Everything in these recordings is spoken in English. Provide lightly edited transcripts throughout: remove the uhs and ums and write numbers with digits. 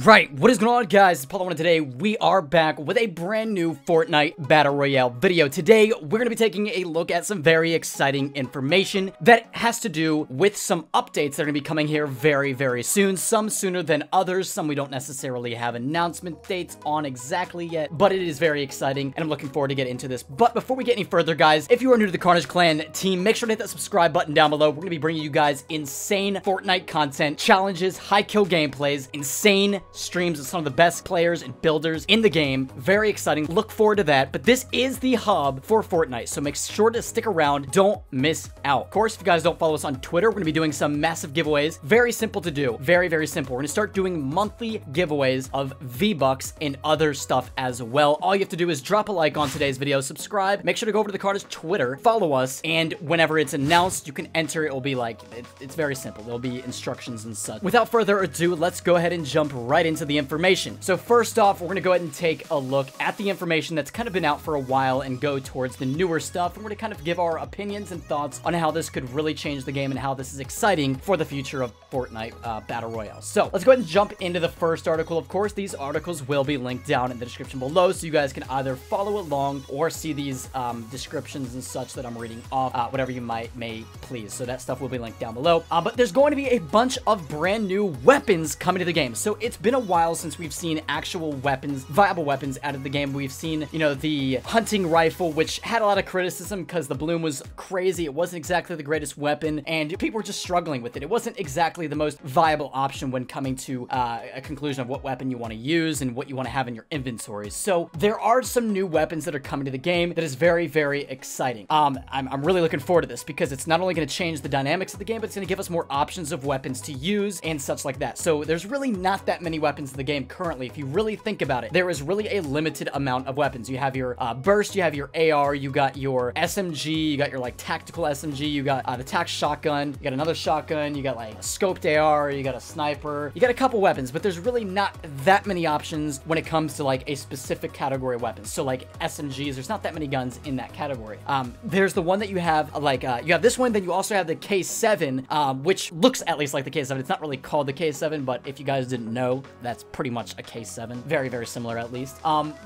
Alright, what is going on, guys? It's Paulo, and today we are back with a brand new Fortnite Battle Royale video. Today, we're going to be taking a look at some very exciting information that has to do with some updates that are going to be coming here very, very soon. Some sooner than others, some we don't necessarily have announcement dates on exactly yet, but it is very exciting, and I'm looking forward to get into this. But before we get any further, guys, if you are new to the Carnage Clan team, make sure to hit that subscribe button down below. We're going to be bringing you guys insane Fortnite content, challenges, high kill gameplays, insane streams with some of the best players and builders in the game. Very exciting. Look forward to that. But this is the hub for Fortnite, so make sure to stick around. Don't miss out. Of course, if you guys don't follow us on Twitter, we're going to be doing some massive giveaways. Very simple to do. Very, very simple. We're going to start doing monthly giveaways of V-Bucks and other stuff as well. All you have to do is drop a like on today's video, subscribe, make sure to go over to the Carnage Twitter, follow us, and whenever it's announced, you can enter. It will be like, it's very simple. There'll be instructions and such. Without further ado, let's go ahead and jump right into the information. So first off, we're going to go ahead and take a look at the information that's kind of been out for a while and go towards the newer stuff. And we're going to kind of give our opinions and thoughts on how this could really change the game and how this is exciting for the future of Fortnite Battle Royale. So let's go ahead and jump into the first article. Of course, these articles will be linked down in the description below, so you guys can either follow along or see these descriptions and such that I'm reading off, whatever you may please. So that stuff will be linked down below. But there's going to be a bunch of brand new weapons coming to the game. So it's been a while since we've seen actual weapons, viable weapons out of the game. We've seen, you know, the hunting rifle, which had a lot of criticism because the bloom was crazy. It wasn't exactly the greatest weapon, and people were just struggling with it. It wasn't exactly the most viable option when coming to a conclusion of what weapon you want to use and what you want to have in your inventory. So there are some new weapons that are coming to the game that is very, very exciting. I'm really looking forward to this because it's not only going to change the dynamics of the game, but it's going to give us more options of weapons to use and such like that. So there's really not that many weapons in the game currently. If you really think about it, there is really a limited amount of weapons. You have your burst, you have your AR, you got your SMG, you got your like tactical SMG, you got the tac shotgun, you got another shotgun, you got like a scoped AR, you got a sniper, you got a couple weapons, but there's really not that many options when it comes to like a specific category of weapons. So like SMGs, there's not that many guns in that category. There's the one that you have like you have this one, then you also have the K7, which looks at least like the K7. It's not really called the K7, but if you guys didn't know, that's pretty much a K7. Very, very similar at least.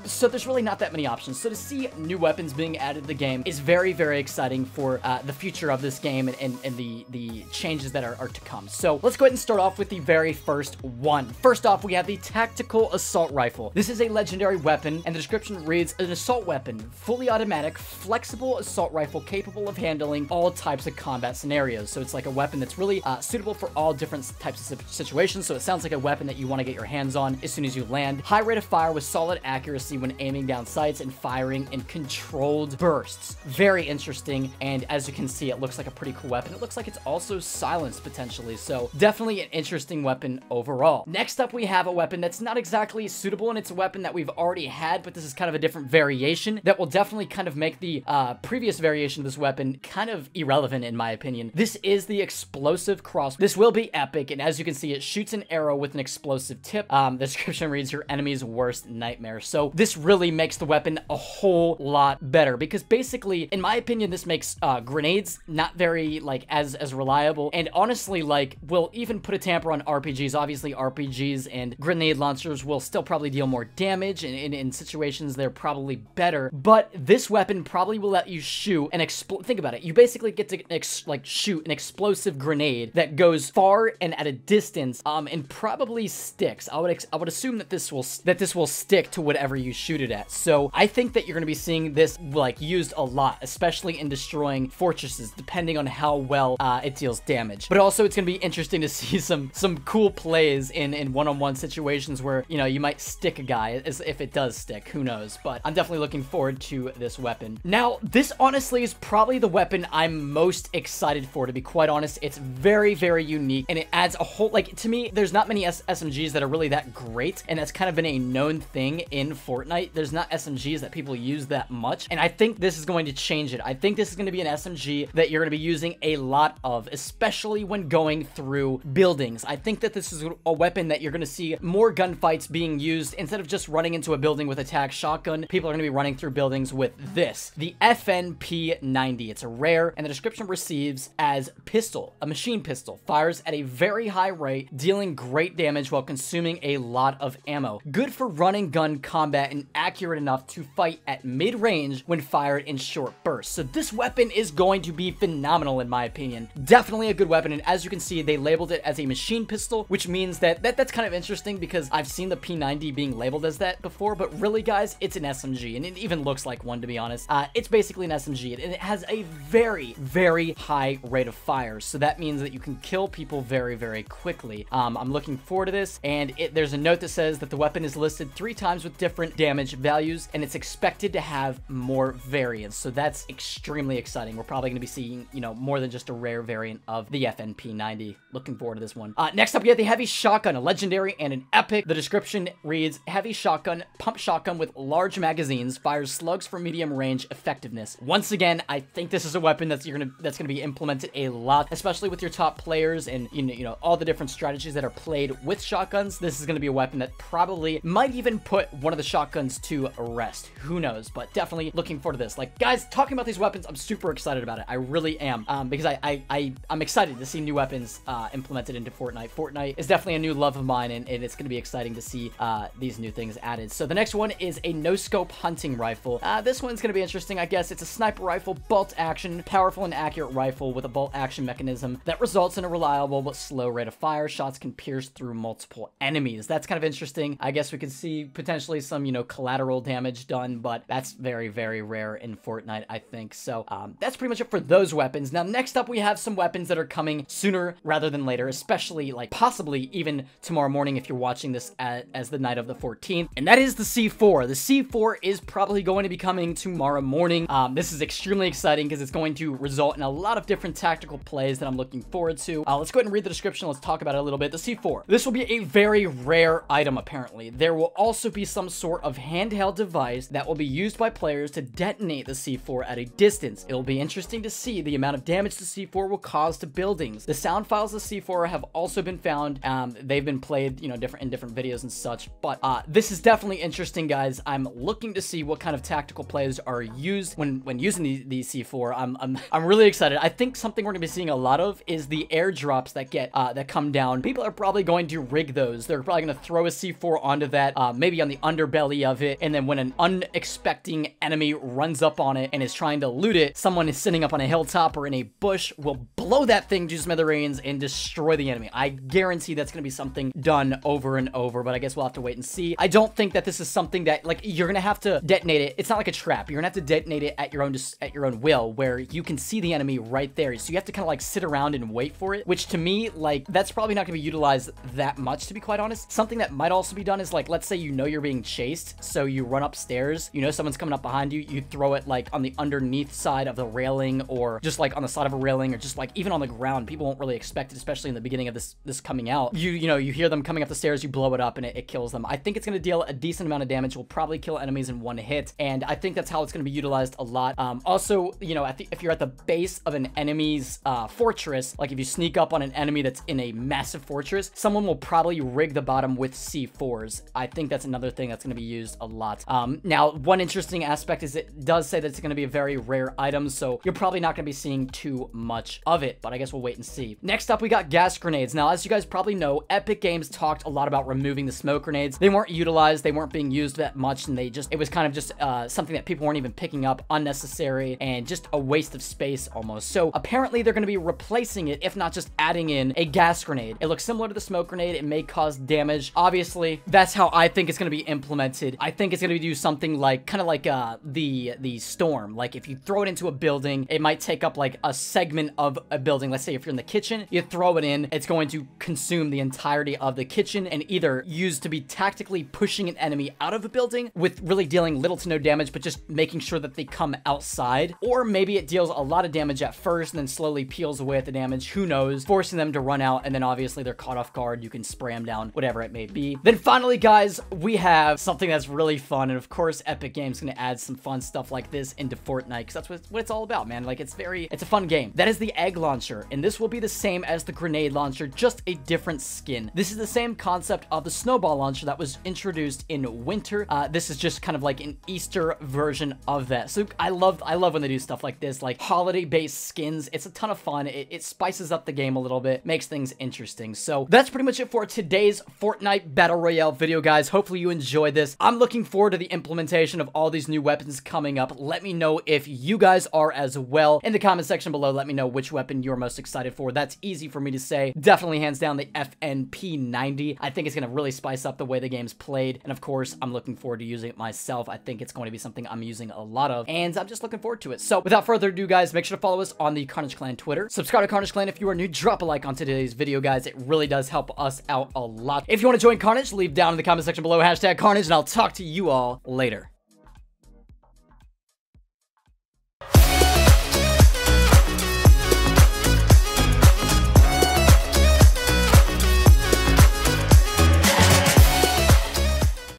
So there's really not that many options. So to see new weapons being added to the game is very, very exciting for the future of this game and the changes that are to come. So let's go ahead and start off with the very first one. First off, we have the Tactical Assault Rifle. This is a legendary weapon, and the description reads, an assault weapon, fully automatic, flexible assault rifle capable of handling all types of combat scenarios. So it's like a weapon that's really suitable for all different types of situations. So it sounds like a weapon that you want to get your hands on as soon as you land. High rate of fire with solid accuracy when aiming down sights and firing in controlled bursts. Very interesting, and as you can see, it looks like a pretty cool weapon. It looks like it's also silenced potentially, so definitely an interesting weapon overall. Next up, we have a weapon that's not exactly suitable, and it's a weapon that we've already had, but this is kind of a different variation that will definitely kind of make the previous variation of this weapon kind of irrelevant in my opinion. This is the explosive cross. This will be epic, and as you can see, it shoots an arrow with an explosive tip. The description reads, your enemy's worst nightmare. So this really makes the weapon a whole lot better, because basically, in my opinion, this makes grenades not very like as reliable, and honestly like will even put a tamper on RPGs. Obviously RPGs and grenade launchers will still probably deal more damage, and in situations they're probably better, but this weapon probably will let you shoot an think about it, you basically get to like shoot an explosive grenade that goes far and at a distance, and probably sticks. I would assume that this will stick to whatever you shoot it at. So I think that you're going to be seeing this like used a lot, especially in destroying fortresses, depending on how well it deals damage. But also it's going to be interesting to see some cool plays in one-on-one situations where, you know, you might stick a guy, as if it does stick, who knows. But I'm definitely looking forward to this weapon. Now, this honestly is probably the weapon I'm most excited for, to be quite honest. It's very, very unique, and it adds a whole, like, to me, there's not many SMGs that are really that great, and that's kind of been a known thing in Fortnite. There's not SMGs that people use that much, and I think this is going to change it. I think this is going to be an SMG that you're going to be using a lot of, especially when going through buildings. I think that this is a weapon that you're going to see more gunfights being used. Instead of just running into a building with a tac shotgun, people are going to be running through buildings with this, the FNP90. It's a rare, and the description receives as pistol, a machine pistol, fires at a very high rate, dealing great damage while consuming consuming a lot of ammo. Good for run-and gun combat and accurate enough to fight at mid-range when fired in short bursts. So this weapon is going to be phenomenal in my opinion. Definitely a good weapon, and as you can see, they labeled it as a machine pistol, which means that's kind of interesting because I've seen the P90 being labeled as that before, but really guys, it's an SMG, and it even looks like one, to be honest. It's basically an SMG, and it has a very, very high rate of fire, so that means that you can kill people very, very quickly. I'm looking forward to this, and there's a note that says that the weapon is listed 3 times with different damage values, and it's expected to have more variants, so that's extremely exciting. We're probably going to be seeing, you know, more than just a rare variant of the FNP90. Looking forward to this one. Next up, we have the heavy shotgun, a legendary and an epic. The description reads, heavy shotgun, pump shotgun with large magazines, fires slugs for medium range effectiveness. Once again, I think this is a weapon that's gonna be implemented a lot, especially with your top players and you know all the different strategies that are played with shotguns. This is gonna be a weapon that probably might even put one of the shotguns to rest. Who knows? But definitely looking forward to this. Like, guys, talking about these weapons, I'm super excited about it. I really am, because I'm excited to see new weapons implemented into Fortnite. Fortnite is definitely a new love of mine, and it's going to be exciting to see these new things added. So the next one is a no-scope hunting rifle. This one's going to be interesting, I guess. It's a sniper rifle, bolt action, powerful and accurate rifle with a bolt action mechanism that results in a reliable but slow rate of fire. Shots can pierce through multiple enemies. That's kind of interesting. I guess we could see potentially some, you know, collateral damage done, but that's very, very rare in Fortnite, I think. So that's pretty much it for those weapons. Now, next up, we have some weapons that are coming sooner rather than later, especially like possibly even tomorrow morning if you're watching this as the night of the 14th, and that is the C4. The C4 is probably going to be coming tomorrow morning. This is extremely exciting because it's going to result in a lot of different tactical plays that I'm looking forward to. Let's go ahead and read the description. Let's talk about it a little bit. The C4. This will be a very rare item, apparently. There will also be some sort of handheld device that will be used by players to detonate the C4 at a distance. It'll be interesting to see the amount of damage the C4 will cause to buildings. The sound files of C4 have also been found. They've been played, you know, in different videos and such, but this is definitely interesting, guys. I'm looking to see what kind of tactical plays are used when using the C4. I'm really excited. I think something we're gonna be seeing a lot of is the airdrops that come down. People are probably going to rig those. They're probably gonna throw a C4 onto that, maybe on the underbelly of it, and then when an unexpecting enemy runs up on it and is trying to loot it, someone is sitting up on a hilltop or in a bush will blow that thing to smithereens and destroy the enemy. I guarantee that's going to be something done over and over, but I guess we'll have to wait and see. I don't think that this is something that, like, you're going to have to detonate it. It's not like a trap. You're going to have to detonate it at your own will, where you can see the enemy right there. So you have to kind of like sit around and wait for it, which to me, like, that's probably not going to be utilized that much, to be quite honest. Something that might also be done is, like, let's say you know you're being chased, so you run upstairs, you know someone's coming up behind you, you throw it like on the underneath side of the railing, or just like on the side of a railing, or just like even on the ground. People won't really expect it, especially in the beginning of this coming out. You know, you hear them coming up the stairs, you blow it up, and it kills them. I think it's going to deal a decent amount of damage. Will probably kill enemies in one hit, and I think that's how it's going to be utilized a lot. Also, you know, if you're at the base of an enemy's fortress, like if you sneak up on an enemy that's in a massive fortress, someone will probably rig the bottom with C4s. I think that's another thing that's going to be used a lot. Now, one interesting aspect is it does say that it's going to be a very rare item, so you're probably not going to be seeing too much of it, but I guess we'll wait and see. Next up, we got gas grenades. Now, as you guys probably know, Epic Games talked a lot about removing the smoke grenades. They weren't utilized, they weren't being used that much, and it was kind of just something that people weren't even picking up, unnecessary, and just a waste of space almost. So apparently they're going to be replacing it, if not just adding in a gas grenade. It looks similar to the smoke grenade. It may cause damage. Obviously, that's how I think it's going to be implemented. I think it's going to do something like, kind of like the storm. Like if you throw it into a building, it might take up like a segment of a building. Let's say if you're in the kitchen, you throw it in, it's going to consume the entirety of the kitchen and either used to be tactically pushing an enemy out of a building with really dealing little to no damage, but just making sure that they come outside, or maybe it deals a lot of damage at first and then slowly peels away at the damage. Who knows? Forcing them to run out, and then obviously they're caught off guard. You can spray them down, whatever it may be. Then finally, guys, we have something that's really fun, and of course, Epic Games gonna add some fun stuff like this into Fortnite, because that's what it's all about, man. Like, it's a fun game. That is the egg launcher, and this will be the same as the grenade launcher, just a different skin. This is the same concept of the snowball launcher that was introduced in winter. This is just kind of like an Easter version of that. So I love when they do stuff like this, like holiday-based skins. It's a ton of fun. It spices up the game a little bit, makes things interesting. So that's pretty much it for today's today's Fortnite Battle Royale video, guys. Hopefully you enjoyed this. I'm looking forward to the implementation of all these new weapons coming up. Let me know if you guys are as well. In the comment section below, let me know which weapon you're most excited for. That's easy for me to say. Definitely hands down the P90. I think it's going to really spice up the way the game's played. And of course, I'm looking forward to using it myself. I think it's going to be something I'm using a lot of, and I'm just looking forward to it. So without further ado, guys, make sure to follow us on the Carnage Clan Twitter. Subscribe to Carnage Clan if you are new. Drop a like on today's video, guys. It really does help us out a lot. If you want to join Carnage, leave down in the comment section below #Carnage, and I'll talk to you all later.